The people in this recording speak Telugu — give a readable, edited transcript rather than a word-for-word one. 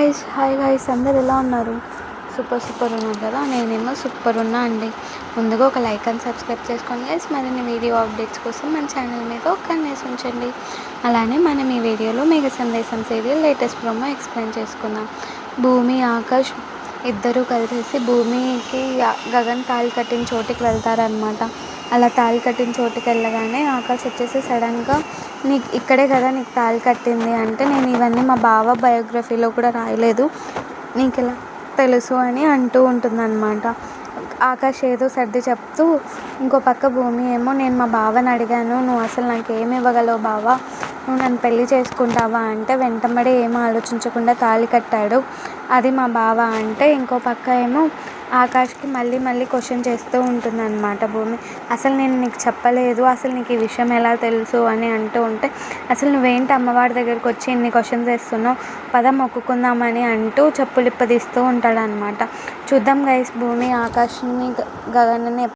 హాయ్ గైస్ అందరు ఎలా ఉన్నారు? సూపర్ ఉన్నారు కదా. నేనేమో సూపర్ ఉన్నా అండి. ముందుగా ఒక లైక్ అండ్ సబ్స్క్రైబ్ చేసుకోండి గైస్. మరిన్ని వీడియో అప్డేట్స్ కోసం మన ఛానల్ మీద ఒక కన్నేసి ఉంచండి. అలానే మనం ఈ వీడియోలో మేఘ సందేశం సీరియల్ లేటెస్ట్ ప్రోమో ఎక్స్ప్లెయిన్ చేసుకుందాం. భూమి ఆకాష్ ఇద్దరూ కలిసేసి భూమికి గగన్ తాళి కట్టిన చోటికి వెళ్తారనమాట. అలా తాళి కట్టిన చోటుకి వెళ్ళగానే ఆకాష్ వచ్చేసి సడన్గా, నీకు ఇక్కడే కదా నీకు తాళి కట్టింది అంటే, నేను ఇవన్నీ మా బావ బయోగ్రఫీలో కూడా రాయలేదు, నీకు ఎలా తెలుసు అని అంటూ ఉంటుందన్నమాట. ఆకాష్ ఏదో సర్ది చెప్తూ, ఇంకో పక్క భూమి ఏమో, నేను మా బావని అడిగాను, నువ్వు అసలు నాకు ఏమి ఇవ్వగలవు బావ, నువ్వు నన్ను పెళ్లి చేసుకుంటావా అంటే వెంటబడి ఏమీ ఆలోచించకుండా తాళి కట్టాడు, అది మా బావ అంటే, ఇంకో పక్క ఏమో ఆకాష్కి మళ్ళీ క్వశ్చన్ చేస్తూ ఉంటుందన్నమాట భూమి. అసలు నేను నీకు చెప్పలేదు, అసలు నీకు ఈ విషయం ఎలా తెలుసు అని అంటూ ఉంటే, అసలు నువ్వేంటి అమ్మవారి దగ్గరికి వచ్చి ఇన్ని క్వశ్చన్స్ వేస్తున్నావు, పద మొక్కుకుందామని అంటూ చెప్పులిప్పదీస్తూ ఉంటాడనమాట. చూద్దాం గైస్, భూమి ఆకాష్ని గగన్ని